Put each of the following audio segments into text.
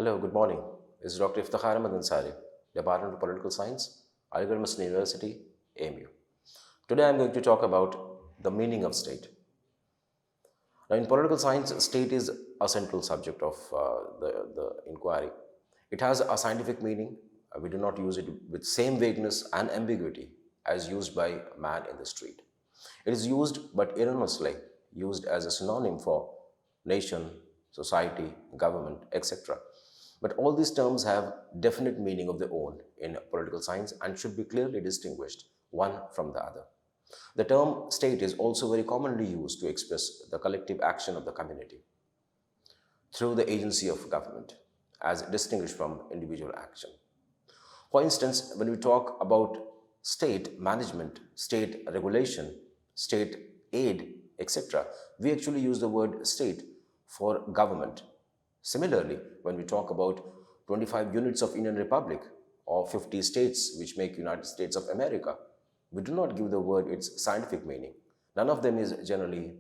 Hello, good morning. This is Dr. Iftikhar Ahmed Ansari, Department of Political Science, Aligarh Muslim University, AMU. Today I'm going to talk about the meaning of state. Now, in political science, state is a central subject of the inquiry. It has a scientific meaning. We do not use it with same vagueness and ambiguity as used by man in the street. It is used, but erroneously used as a synonym for nation, society, government, etc. But all these terms have definite meaning of their own in political science and should be clearly distinguished one from the other. The term state is also very commonly used to express the collective action of the community through the agency of government, as distinguished from individual action. For instance, when we talk about state management, state regulation, state aid, etc., we actually use the word state for government. Similarly, when we talk about 25 units of Indian Republic or 50 states which make United States of America, we do not give the word its scientific meaning. None of them is generally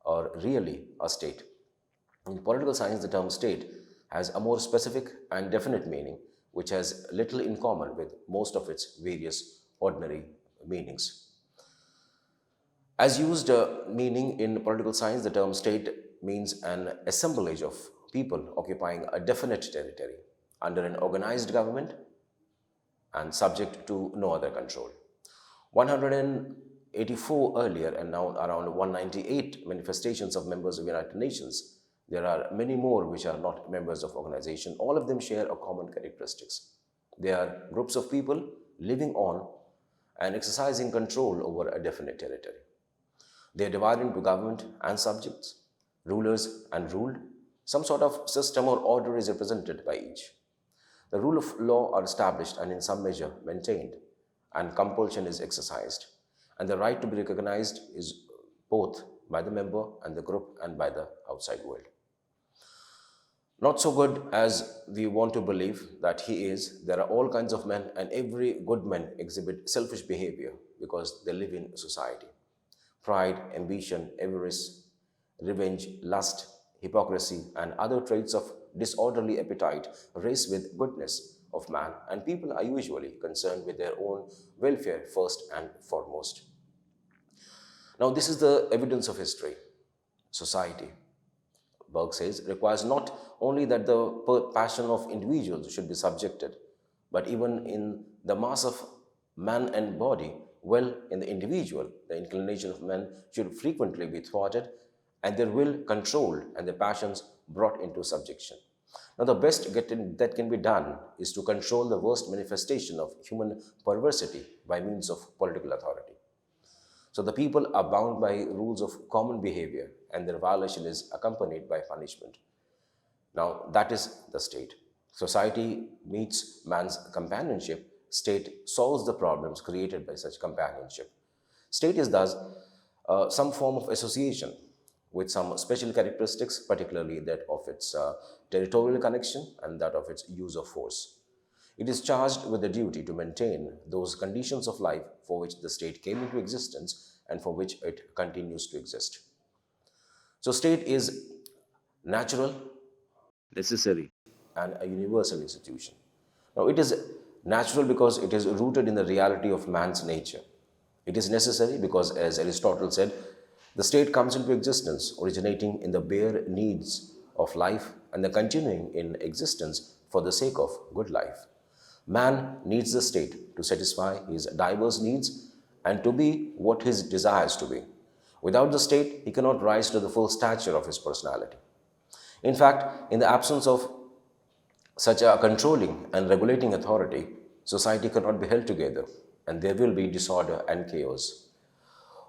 or really a state. In political science, the term state has a more specific and definite meaning, which has little in common with most of its various ordinary meanings. As used meaning in political science, the term state means an assemblage of people occupying a definite territory under an organized government and subject to no other control. 184 earlier and now around 198 manifestations of members of United Nations. There are many more which are not members of organization. All of them share a common characteristics. They are groups of people living on and exercising control over a definite territory. They are divided into government and subjects, rulers and ruled. Some sort of system or order is represented by each. The rule of law are established and in some measure maintained, and compulsion is exercised. And the right to be recognized is both by the member and the group and by the outside world. Not so good as we want to believe that he is. There are all kinds of men, and every good man exhibit selfish behavior because they live in society. Pride, ambition, avarice, revenge, lust, hypocrisy, and other traits of disorderly appetite race with goodness of man, and people are usually concerned with their own welfare first and foremost. Now, this is the evidence of history. Society, Burke says, requires not only that the passion of individuals should be subjected, but even in the mass of man and body, well, in the individual, the inclination of men should frequently be thwarted and their will controlled and their passions brought into subjection. Now, the best that can be done is to control the worst manifestation of human perversity by means of political authority. So the people are bound by rules of common behavior and their violation is accompanied by punishment. Now, that is the state. Society meets man's companionship. State solves the problems created by such companionship. State is thus some form of association with some special characteristics, particularly that of its territorial connection and that of its use of force. It is charged with the duty to maintain those conditions of life for which the state came into existence and for which it continues to exist. So, state is natural, necessary, and a universal institution. Now, it is natural because it is rooted in the reality of man's nature. It is necessary because, as Aristotle said, the state comes into existence originating in the bare needs of life and the continuing in existence for the sake of good life. Man needs the state to satisfy his diverse needs and to be what he desires to be. Without the state, he cannot rise to the full stature of his personality. In fact, in the absence of such a controlling and regulating authority, society cannot be held together and there will be disorder and chaos.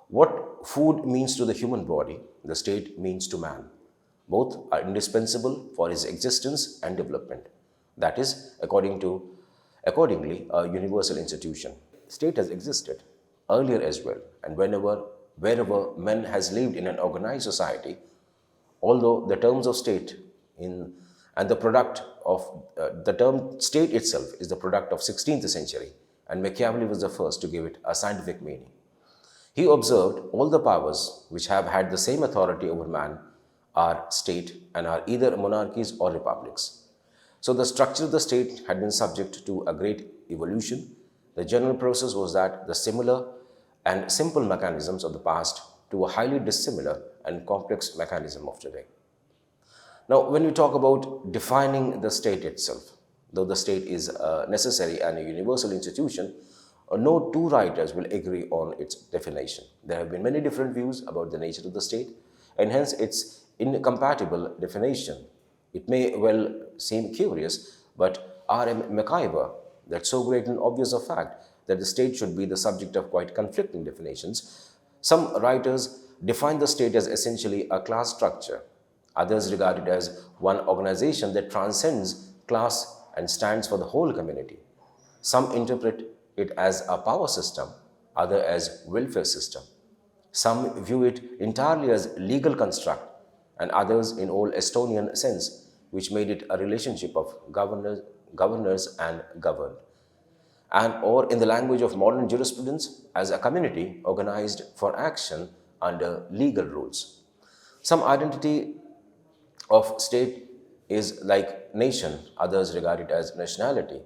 What food means to the human body, the state means to man. Both are indispensable for his existence and development. That is, accordingly, a universal institution. State has existed earlier as well, and wherever man has lived in an organized society, although the terms of state in and the product of the term state itself is the product of 16th century, and Machiavelli was the first to give it a scientific meaning. He observed all the powers which have had the same authority over man are state and are either monarchies or republics. So the structure of the state had been subject to a great evolution. The general process was that the similar and simple mechanisms of the past to a highly dissimilar and complex mechanism of today. Now, when we talk about defining the state itself, though the state is a necessary and a universal institution, no two writers will agree on its definition. There have been many different views about the nature of the state, and hence its incompatible definition. It may well seem curious, but R.M. McIver, that so great and obvious a fact that the state should be the subject of quite conflicting definitions. Some writers define the state as essentially a class structure. Others regard it as one organization that transcends class and stands for the whole community. Some interpret it as a power system, others as welfare system. Some view it entirely as legal construct, and others in old Estonian sense, which made it a relationship of governors and governed, and or in the language of modern jurisprudence, as a community organized for action under legal rules. Some identity of state is like nation, others regard it as nationality,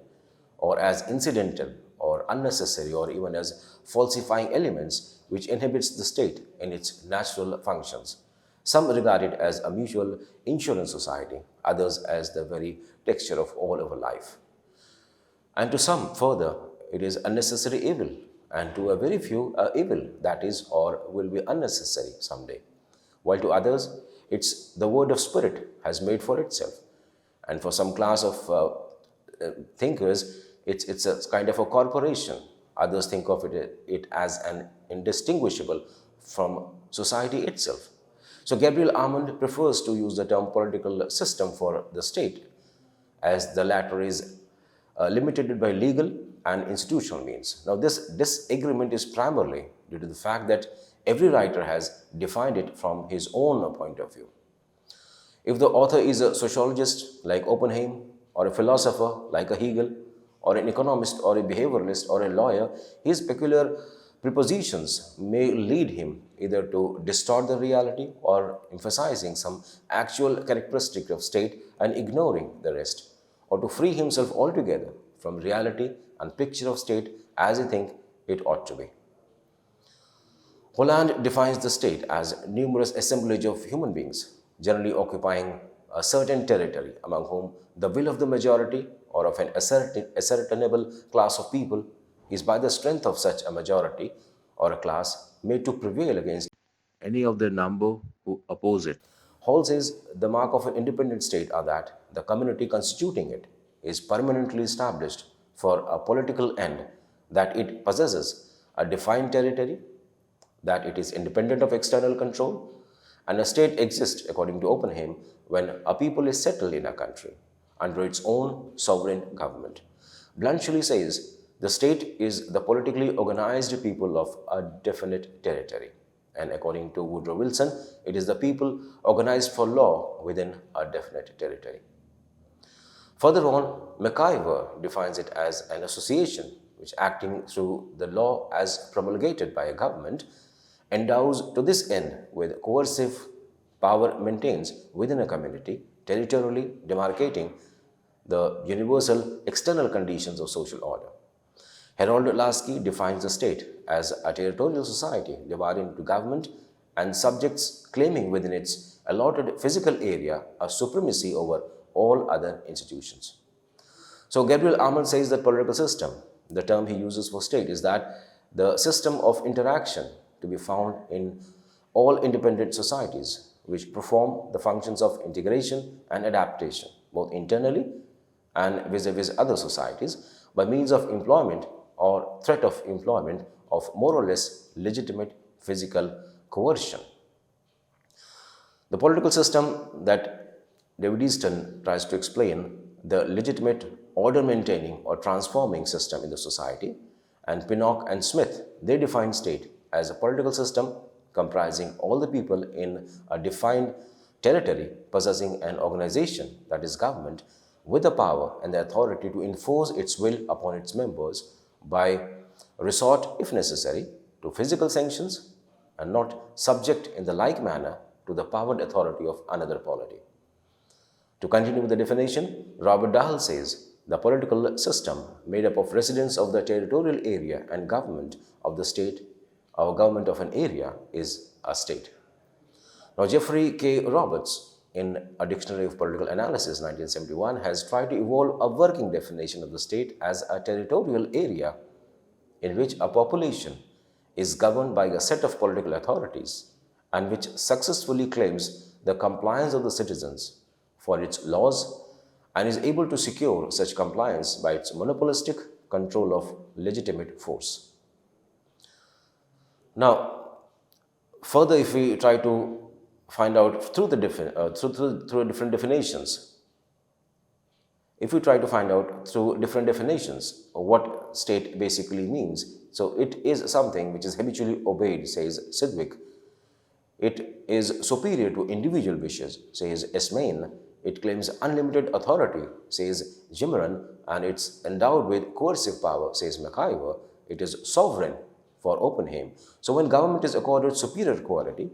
or as incidental or unnecessary, or even as falsifying elements which inhibits the state in its natural functions. Some regard it as a mutual insurance society, others as the very texture of all our life. And to some, further, it is a necessary evil, and to a very few, a evil that is or will be unnecessary someday. While to others, it's the word of spirit has made for itself. And for some class of thinkers, it's a kind of a corporation. Others think of it as an indistinguishable from society itself. So Gabriel Armand prefers to use the term political system for the state, as the latter is limited by legal and institutional means. Now, this disagreement is primarily due to the fact that every writer has defined it from his own point of view. If the author is a sociologist like Oppenheim, or a philosopher like a Hegel, or an economist or a behavioralist or a lawyer, his peculiar prepositions may lead him either to distort the reality or emphasizing some actual characteristic of state and ignoring the rest, or to free himself altogether from reality and picture of state as he thinks it ought to be. Holland defines the state as numerous assemblage of human beings, generally occupying a certain territory, among whom the will of the majority or of an ascertainable class of people is by the strength of such a majority or a class made to prevail against any of the number who oppose it. Hall says the mark of an independent state are that the community constituting it is permanently established for a political end, that it possesses a defined territory, that it is independent of external control, and a state exists, according to Oppenheim, when a people is settled in a country under its own sovereign government. Bluntschli says the state is the politically organized people of a definite territory. And according to Woodrow Wilson, it is the people organized for law within a definite territory. Further on, McIver defines it as an association which, acting through the law as promulgated by a government, endows to this end with coercive power, maintains within a community, territorially demarcating the universal external conditions of social order. Harold Lasky defines the state as a territorial society divided into government and subjects claiming within its allotted physical area a supremacy over all other institutions. So Gabriel Armand says that political system, the term he uses for state, is that the system of interaction to be found in all independent societies which perform the functions of integration and adaptation, both internally and vis-a-vis other societies, by means of employment or threat of employment of more or less legitimate physical coercion. The political system that David Easton tries to explain, the legitimate order-maintaining or transforming system in the society, and Pinnock and Smith, they define state as a political system comprising all the people in a defined territory possessing an organization, that is government, with the power and the authority to enforce its will upon its members by resort, if necessary, to physical sanctions and not subject in the like manner to the powered authority of another polity. To continue with the definition, Robert Dahl says the political system made up of residents of the territorial area and government of the state or government of an area is a state. Now, Jeffrey K. Roberts, in A Dictionary of Political Analysis, 1971, has tried to evolve a working definition of the state as a territorial area in which a population is governed by a set of political authorities and which successfully claims the compliance of the citizens for its laws and is able to secure such compliance by its monopolistic control of legitimate force. Now, further, if we try to find out through different definitions, if we try to find out through different definitions what state basically means, so it is something which is habitually obeyed, says Sidgwick. It is superior to individual wishes, says Esmain. It claims unlimited authority, says Jimeron, and it's endowed with coercive power, says McIver. It is sovereign, for Oppenheim. So when government is accorded superior quality,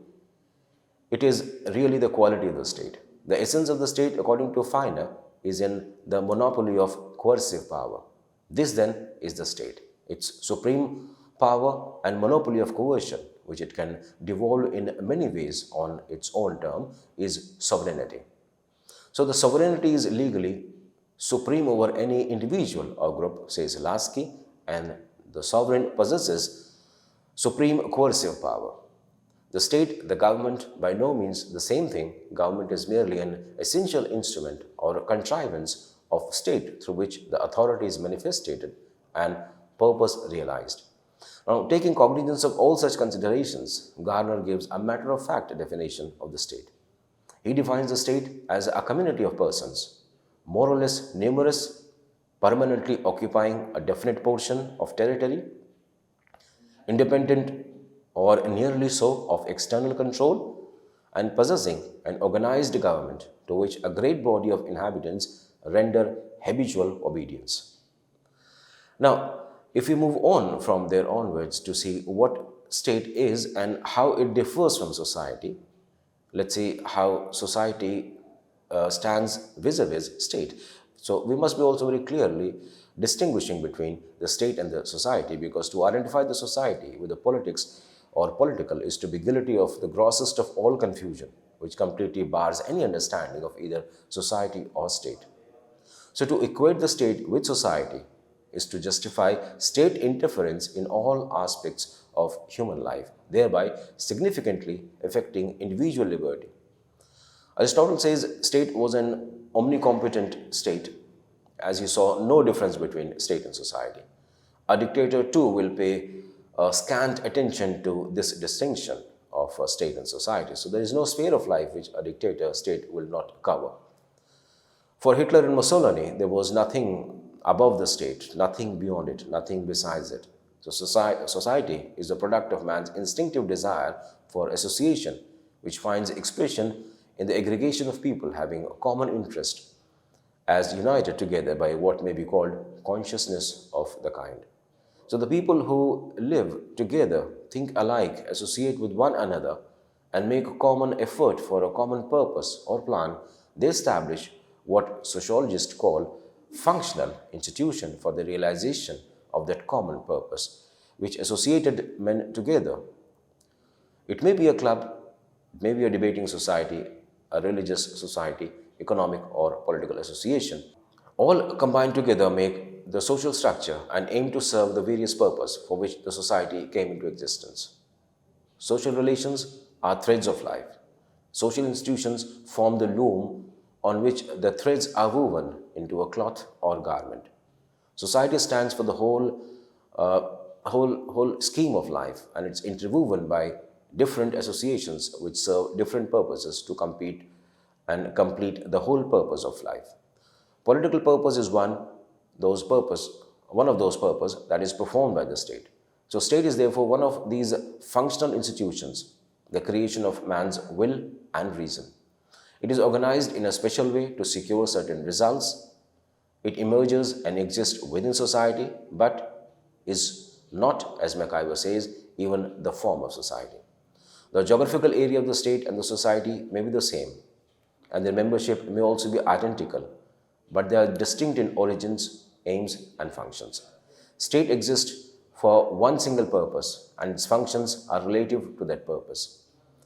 it is really the quality of the state. The essence of the state, according to Feiner, is in the monopoly of coercive power. This then is the state. Its supreme power and monopoly of coercion, which it can devolve in many ways on its own term, is sovereignty. So the sovereignty is legally supreme over any individual or group, says Lasky, and the sovereign possesses supreme coercive power. The state, the government, by no means the same thing. Government is merely an essential instrument or contrivance of state through which the authority is manifested and purpose realized. Now, taking cognizance of all such considerations, Garner gives a matter-of-fact definition of the state. He defines the state as a community of persons, more or less numerous, permanently occupying a definite portion of territory, independent or nearly so of external control, and possessing an organized government to which a great body of inhabitants render habitual obedience. Now, if we move on from there onwards to see what state is and how it differs from society, let's see how society stands vis-a-vis state. So we must be also very clearly distinguishing between the state and the society, because to identify the society with the politics or political is to be guilty of the grossest of all confusion, which completely bars any understanding of either society or state. So to equate the state with society is to justify state interference in all aspects of human life, thereby significantly affecting individual liberty. Aristotle says state was an omnicompetent state, as he saw no difference between state and society. A dictator too will pay scant attention to this distinction of state and society. So there is no sphere of life which a dictator state will not cover. For Hitler and Mussolini, there was nothing above the state, nothing beyond it, nothing besides it. So society is the product of man's instinctive desire for association, which finds expression in the aggregation of people having a common interest as united together by what may be called consciousness of the kind. So the people who live together, think alike, associate with one another, and make a common effort for a common purpose or plan, they establish what sociologists call functional institution for the realization of that common purpose, which associated men together. It may be a club, it may be a debating society, a religious society, economic or political association. All combined together make the social structure and aim to serve the various purposes for which the society came into existence. Social relations are threads of life. Social institutions form the loom on which the threads are woven into a cloth or garment. Society stands for the whole scheme of life, and it's interwoven by different associations which serve different purposes to compete and complete the whole purpose of life. Political purpose is one of those purposes that is performed by the state. So state is therefore one of these functional institutions, the creation of man's will and reason. It is organized in a special way to secure certain results. It emerges and exists within society, but is not, as McIver says, even the form of society. The geographical area of the state and the society may be the same, and their membership may also be identical, but they are distinct in origins, aims, and functions. State exists for one single purpose, and its functions are relative to that purpose.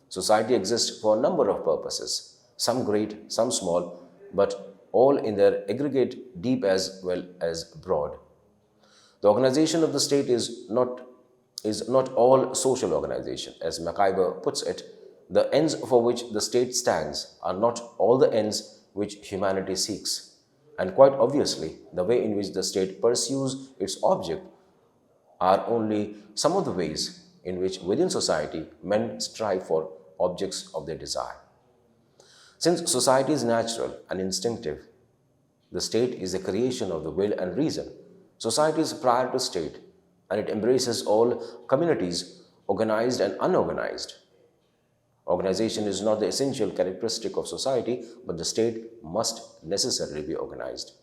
Society exists for a number of purposes, some great, some small, but all in their aggregate deep as well as broad. The organization of the state is not all social organization. As MacIver puts it, the ends for which the state stands are not all the ends which humanity seeks. And quite obviously, the way in which the state pursues its object are only some of the ways in which within society men strive for objects of their desire. Since society is natural and instinctive, the state is a creation of the will and reason. Society is prior to state, and it embraces all communities, organized and unorganized. Organization is not the essential characteristic of society, but the state must necessarily be organized.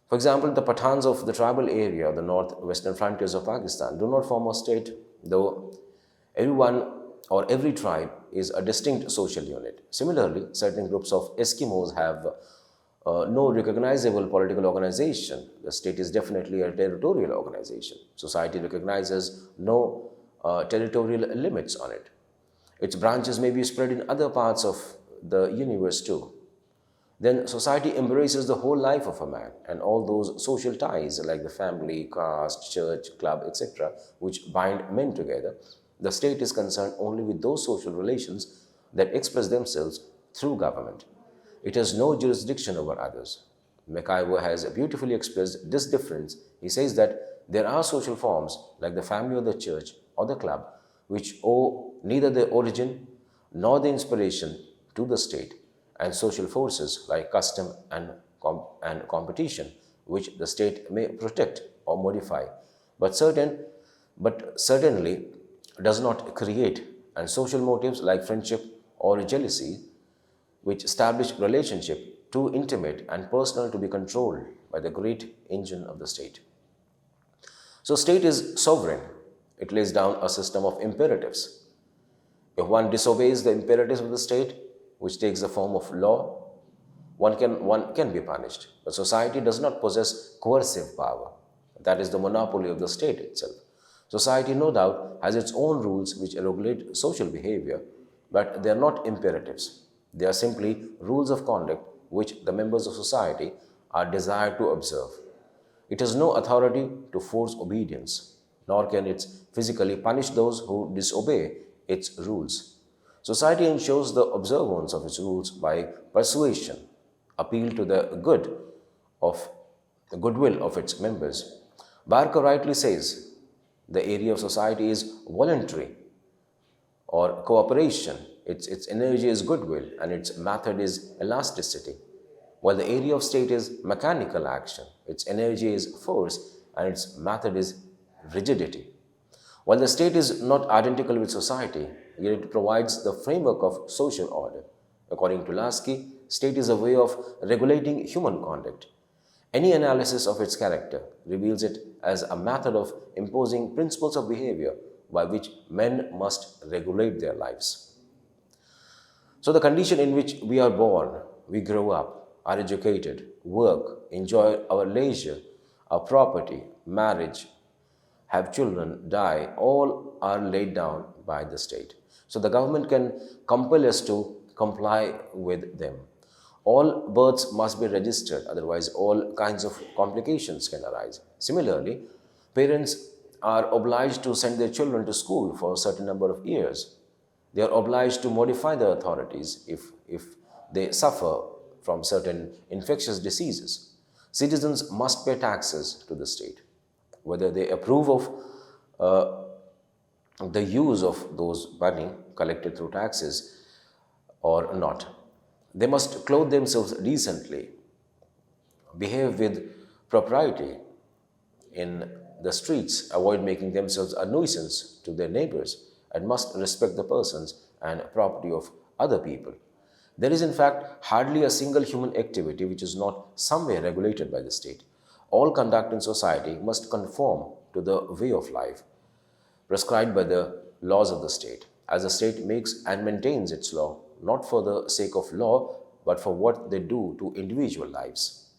For example, the Pathans of the tribal area, the northwestern frontiers of Pakistan, do not form a state, though everyone or every tribe is a distinct social unit. Similarly, certain groups of Eskimos have no recognizable political organization. The state is definitely a territorial organization. Society recognizes no territorial limits on it. Its branches may be spread in other parts of the universe too. Then society embraces the whole life of a man and all those social ties like the family, caste, church, club, etc., which bind men together. The state is concerned only with those social relations that express themselves through government. It has no jurisdiction over others. MacIver has beautifully expressed this difference. He says that there are social forms like the family or the church or the club which owe neither their origin nor the inspiration to the state, and social forces like custom and competition, which the state may protect or modify, but certainly does not create, and social motives like friendship or jealousy, which establish relationship too intimate and personal to be controlled by the great engine of the state. So state is sovereign. It lays down a system of imperatives. If one disobeys the imperatives of the state, which takes the form of law, one can be punished. But society does not possess coercive power. That is the monopoly of the state itself. Society, no doubt, has its own rules which regulate social behavior, but they are not imperatives. They are simply rules of conduct which the members of society are desired to observe. It has no authority to force obedience, nor can it physically punish those who disobey its rules. Society ensures the observance of its rules by persuasion, appeal to the goodwill of its members. Barker rightly says the area of society is voluntary or cooperation. Its energy is goodwill and its method is elasticity. While the area of state is mechanical action, its energy is force and its method is rigidity. While the state is not identical with society, yet it provides the framework of social order. According to Lasky, state is a way of regulating human conduct. Any analysis of its character reveals it as a method of imposing principles of behavior by which men must regulate their lives. So the condition in which we are born, we grow up, are educated, work, enjoy our leisure, our property, marriage, have children, die, all are laid down by the state. So the government can compel us to comply with them. All births must be registered, otherwise all kinds of complications can arise. Similarly, parents are obliged to send their children to school for a certain number of years. They are obliged to modify the authorities if they suffer from certain infectious diseases. Citizens must pay taxes to the state. Whether they approve of the use of those money collected through taxes or not. They must clothe themselves decently, behave with propriety in the streets, avoid making themselves a nuisance to their neighbors, and must respect the persons and property of other people. There is, in fact, hardly a single human activity which is not somewhere regulated by the state. All conduct in society must conform to the way of life prescribed by the laws of the state. As the state makes and maintains its law, not for the sake of law, but for what they do to individual lives.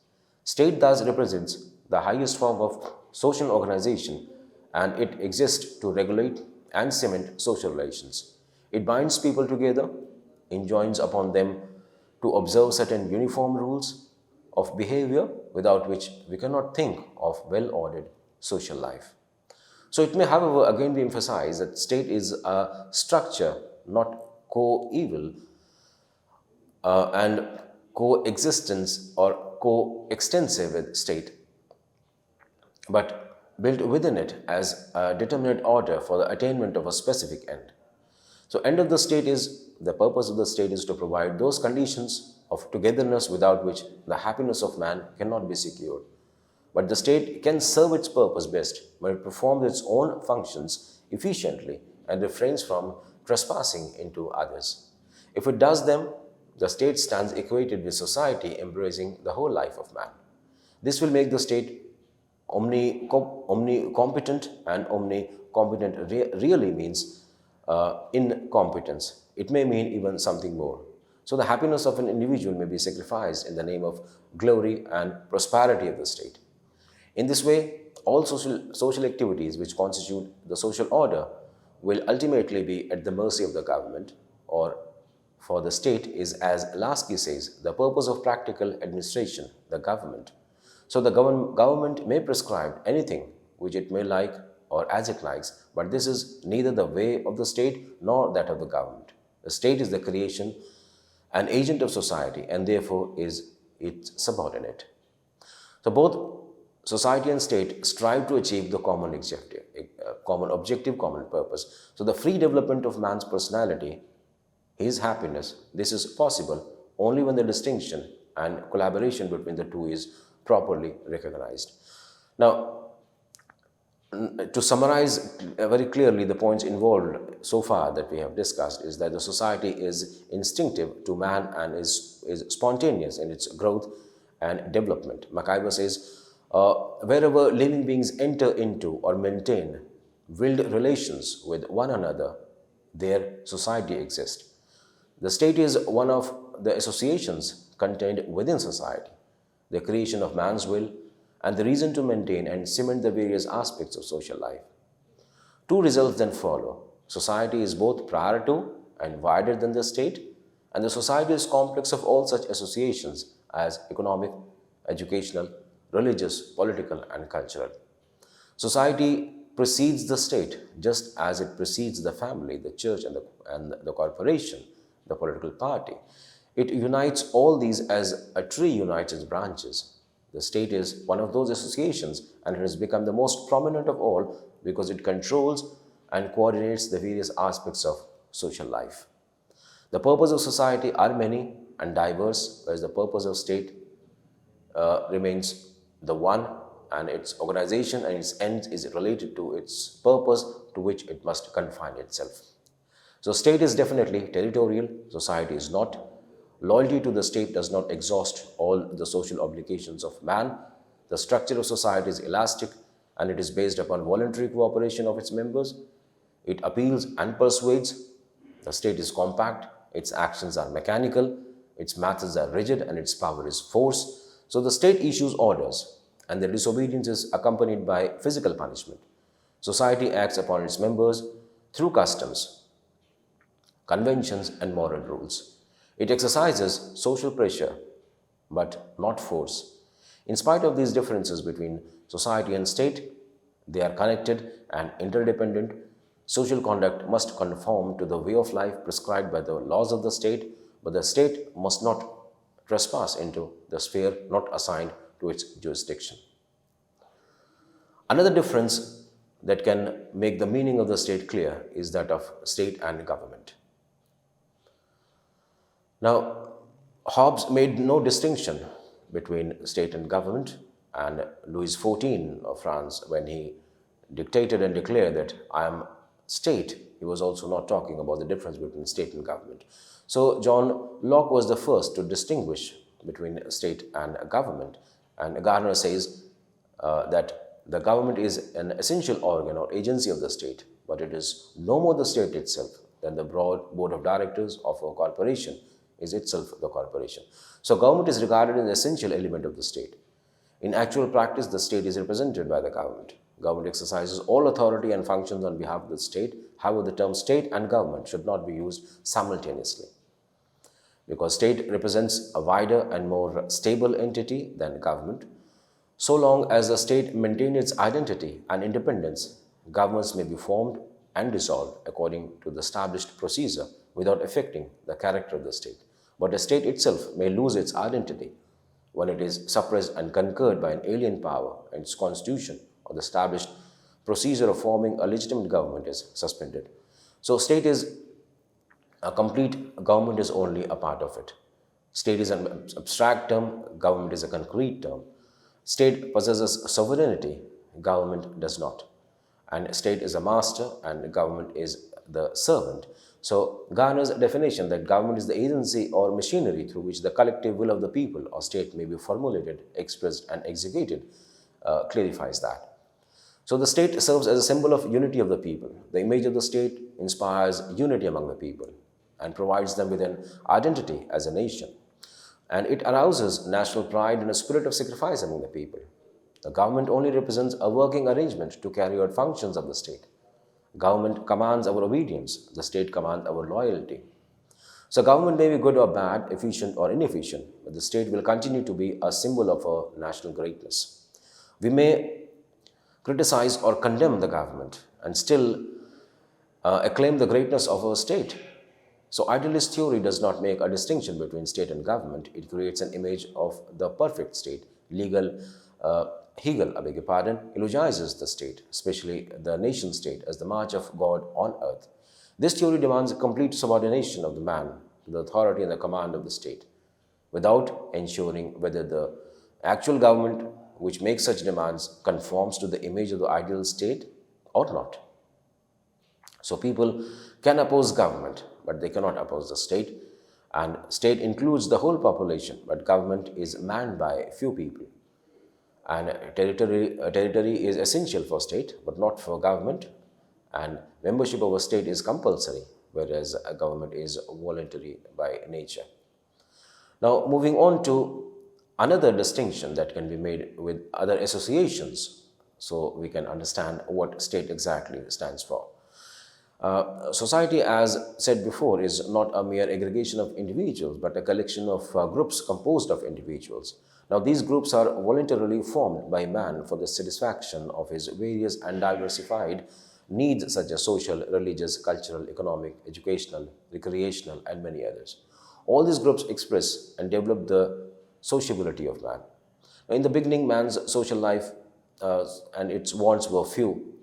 State thus represents the highest form of social organization, and it exists to regulate and cement social relations. It binds people together, enjoins upon them to observe certain uniform rules of behavior without which we cannot think of well-ordered social life. So it may, however, again be emphasized that state is a structure, not co-evil, and coexistence or coextensive with state, but built within it as a determinate order for the attainment of a specific end. So, end of the state is the purpose of the state is to provide those conditions of togetherness without which the happiness of man cannot be secured. But the state can serve its purpose best when it performs its own functions efficiently and refrains from trespassing into others. If it does them, the state stands equated with society embracing the whole life of man. This will make the state omnicompetent, and omnicompetent really means incompetence. It may mean even something more. So the happiness of an individual may be sacrificed in the name of glory and prosperity of the state. In this way, all social activities which constitute the social order will ultimately be at the mercy of the government, or for the state is, as Lasky says, the purpose of practical administration, the government. So the government may prescribe anything which it may like or as it likes, but this is neither the way of the state nor that of the government. The state is the creation, an agent of society, and therefore is its subordinate. So both society and state strive to achieve the common objective, common purpose. So the free development of man's personality, his happiness, this is possible only when the distinction and collaboration between the two is properly recognized. Now, to summarize very clearly the points involved so far that we have discussed is that the society is instinctive to man and is spontaneous in its growth and development. MacIver says, wherever living beings enter into or maintain willed relations with one another, there society exists. The state is one of the associations contained within society, the creation of man's will, and the reason to maintain and cement the various aspects of social life. Two results then follow. Society is both prior to and wider than the state, and the society is complex of all such associations as economic, educational, religious, political, and cultural. Society precedes the state just as it precedes the family, the church, and the corporation, the political party. It unites all these as a tree unites its branches. The state is one of those associations, and it has become the most prominent of all because it controls and coordinates the various aspects of social life. The purpose of society are many and diverse, whereas the purpose of state remains the one, and its organization and its ends is related to its purpose to which it must confine itself. So state is definitely territorial, society is not. Loyalty to the state does not exhaust all the social obligations of man. The structure of society is elastic, and it is based upon voluntary cooperation of its members. It appeals and persuades. The state is compact, its actions are mechanical, its methods are rigid, and its power is force. So the state issues orders, and their disobedience is accompanied by physical punishment. Society acts upon its members through customs, conventions, and moral rules. It exercises social pressure, but not force. In spite of these differences between society and state, they are connected and interdependent. Social conduct must conform to the way of life prescribed by the laws of the state, but the state must not trespass into the sphere not assigned to its jurisdiction. Another difference that can make the meaning of the state clear is that of state and government. Now, Hobbes made no distinction between state and government, and Louis XIV of France, when he dictated and declared that I am state, he was also not talking about the difference between state and government. So John Locke was the first to distinguish between state and government, and Gardner says that the government is an essential organ or agency of the state, but it is no more the state itself than the broad board of directors of a corporation is itself the corporation. So government is regarded as an essential element of the state. In actual practice, the state is represented by the government. Government exercises all authority and functions on behalf of the state. However, the term state and government should not be used simultaneously, because state represents a wider and more stable entity than government. So long as the state maintains its identity and independence, governments may be formed and dissolved according to the established procedure without affecting the character of the state. But the state itself may lose its identity when it is suppressed and conquered by an alien power and its constitution or the established procedure of forming a legitimate government is suspended. So state is a complete, government is only a part of it. State is an abstract term, government is a concrete term. State possesses sovereignty, government does not. And state is a master and government is the servant. So Garner's definition that government is the agency or machinery through which the collective will of the people or state may be formulated, expressed and executed clarifies that. So the state serves as a symbol of unity of the people. The image of the state inspires unity among the people and provides them with an identity as a nation. And it arouses national pride and a spirit of sacrifice among the people. The government only represents a working arrangement to carry out functions of the state. Government commands our obedience, the state commands our loyalty. So government may be good or bad, efficient or inefficient, but the state will continue to be a symbol of our national greatness. We may criticize or condemn the government and still acclaim the greatness of our state. So idealist theory does not make a distinction between state and government. It creates an image of the perfect state. Hegel, eulogizes the state, especially the nation state, as the march of God on earth. This theory demands a complete subordination of the man to the authority and the command of the state, without ensuring whether the actual government which makes such demands conforms to the image of the ideal state or not. So people can oppose government, but they cannot oppose the state. And state includes the whole population, but government is manned by few people. And territory is essential for state, but not for government. And membership of a state is compulsory, whereas a government is voluntary by nature. Now, moving on to another distinction that can be made with other associations, so we can understand what state exactly stands for. Society, as said before, is not a mere aggregation of individuals, but a collection of groups composed of individuals. Now, these groups are voluntarily formed by man for the satisfaction of his various and diversified needs such as social, religious, cultural, economic, educational, recreational, and many others. All these groups express and develop the sociability of man. Now, in the beginning, man's social life and its wants were few.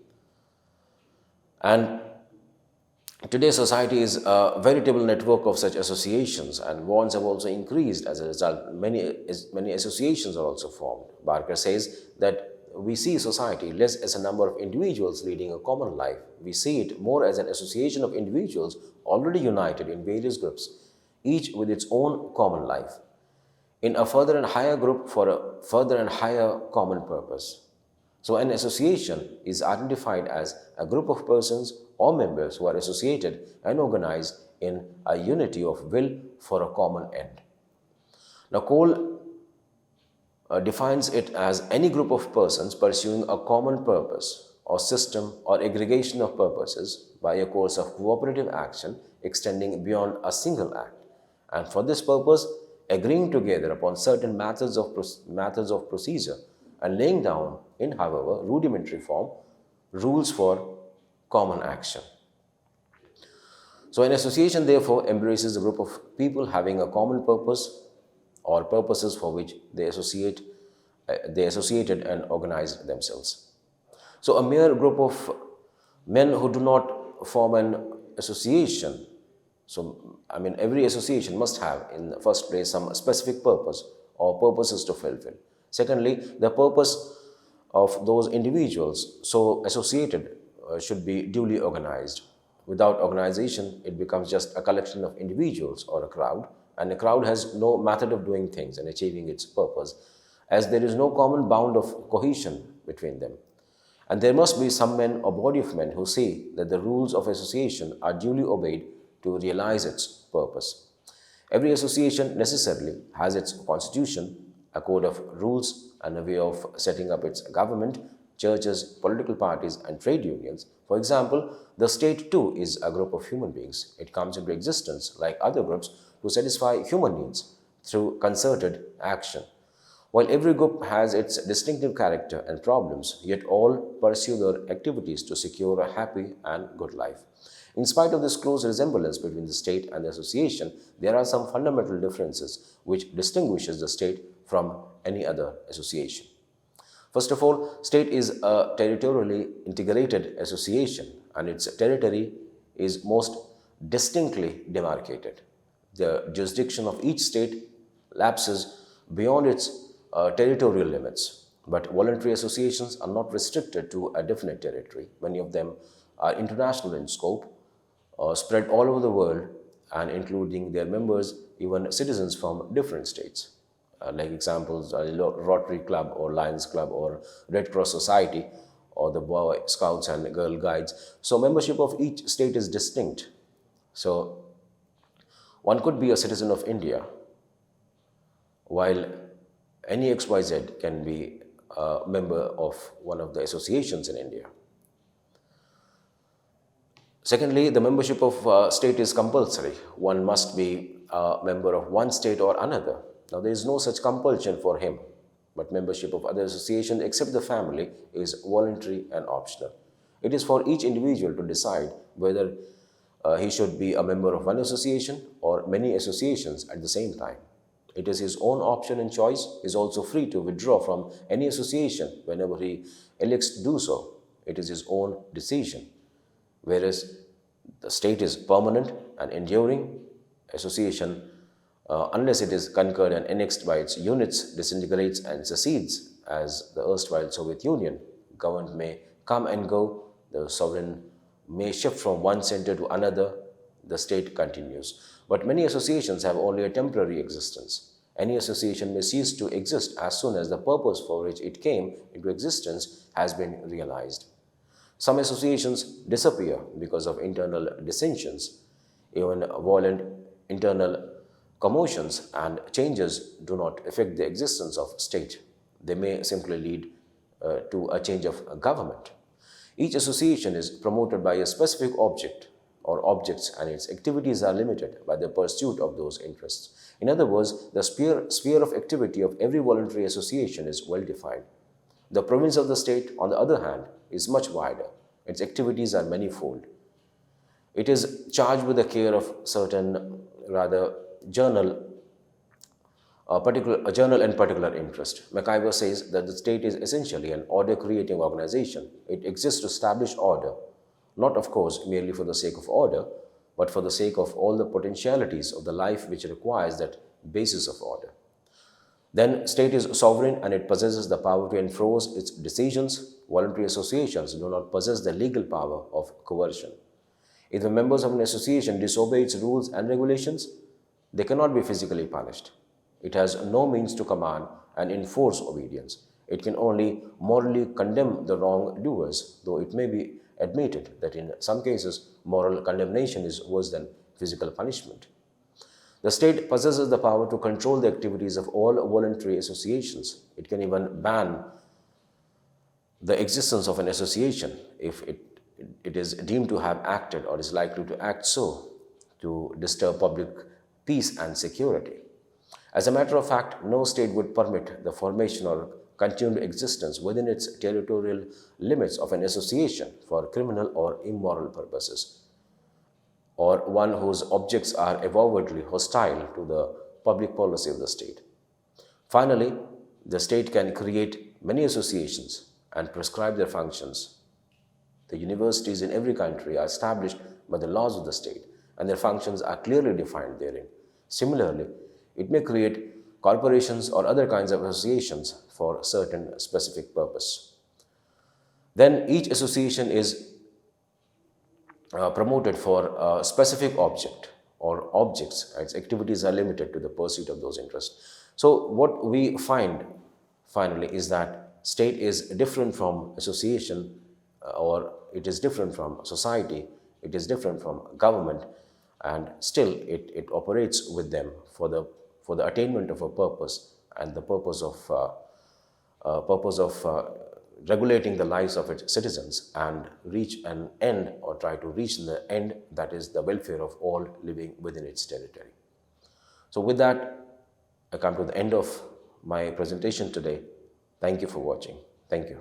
And today, society is a veritable network of such associations, and wants have also increased as a result. Many associations are also formed. Barker says that we see society less as a number of individuals leading a common life. We see it more as an association of individuals already united in various groups, each with its own common life, in a further and higher group for a further and higher common purpose. So an association is identified as a group of persons or members who are associated and organized in a unity of will for a common end. Now, Cole defines it as any group of persons pursuing a common purpose or system or aggregation of purposes by a course of cooperative action extending beyond a single act, and for this purpose agreeing together upon certain methods of procedure and laying down in, however, rudimentary form, rules for common action. So an association, therefore, embraces a group of people having a common purpose or purposes for which they associated and organized themselves. So a mere group of men who do not form an association, every association must have, in the first place, some specific purpose or purposes to fulfill. Secondly, the purpose of those individuals so associated should be duly organized. Without organization, it becomes just a collection of individuals or a crowd, and a crowd has no method of doing things and achieving its purpose, as there is no common bound of cohesion between them. And there must be some men or body of men who see that the rules of association are duly obeyed to realize its purpose. Every association necessarily has its constitution, a code of rules, and a way of setting up its government, churches, political parties, and trade unions. For example, the state too is a group of human beings. It comes into existence, like other groups, to satisfy human needs through concerted action. While every group has its distinctive character and problems, yet all pursue their activities to secure a happy and good life. In spite of this close resemblance between the state and the association, there are some fundamental differences which distinguishes the state from any other association. First of all, state is a territorially integrated association and its territory is most distinctly demarcated. The jurisdiction of each state lapses beyond its territorial limits. But voluntary associations are not restricted to a definite territory. Many of them are international in scope, spread all over the world, and including their members, even citizens from different states. Like examples are Rotary Club or Lions Club or Red Cross Society or the Boy Scouts and Girl Guides. So membership of each state is distinct. So one could be a citizen of India while any XYZ can be a member of one of the associations in India. Secondly, the membership of state is compulsory. One must be a member of one state or another. Now, there is no such compulsion for him, but membership of other associations except the family is voluntary and optional. It is for each individual to decide whether he should be a member of one association or many associations at the same time. It is his own option and choice. He is also free to withdraw from any association whenever he elects to do so. It is his own decision. Whereas the state is permanent and enduring, association, unless it is conquered and annexed by its units, disintegrates and secedes as the erstwhile Soviet Union. Government may come and go, the sovereign may shift from one center to another, the state continues. But many associations have only a temporary existence. Any association may cease to exist as soon as the purpose for which it came into existence has been realized. Some associations disappear because of internal dissensions. Even violent internal commotions and changes do not affect the existence of state. They may simply lead to a change of government. Each association is promoted by a specific object or objects, and its activities are limited by the pursuit of those interests. In other words, the sphere of activity of every voluntary association is well defined. The province of the state, on the other hand, is much wider. Its activities are manifold. It is charged with the care of certain rather journal, a journal and particular interest. MacIver says that the state is essentially an order-creating organization. It exists to establish order, not of course merely for the sake of order, but for the sake of all the potentialities of the life which requires that basis of order. Then state is sovereign and it possesses the power to enforce its decisions. Voluntary associations do not possess the legal power of coercion. If the members of an association disobey its rules and regulations, they cannot be physically punished. It has no means to command and enforce obedience. It can only morally condemn the wrongdoers, though it may be admitted that in some cases moral condemnation is worse than physical punishment. The state possesses the power to control the activities of all voluntary associations. It can even ban the existence of an association if it is deemed to have acted or is likely to act so to disturb public peace and security. As a matter of fact, no state would permit the formation or continued existence within its territorial limits of an association for criminal or immoral purposes, or one whose objects are avowedly hostile to the public policy of the state. Finally, the state can create many associations and prescribe their functions. The universities in every country are established by the laws of the state, and their functions are clearly defined therein. Similarly, it may create corporations or other kinds of associations for certain specific purpose. Then each association is promoted for a specific object or objects. Its activities are limited to the pursuit of those interests. So what we find finally is that state is different from association, or it is different from society, it is different from government, and still it operates with them for the attainment of a purpose, and the purpose of regulating the lives of its citizens and reach an end, or try to reach the end, that is the welfare of all living within its territory. So with that, I come to the end of my presentation today. Thank you for watching. Thank you.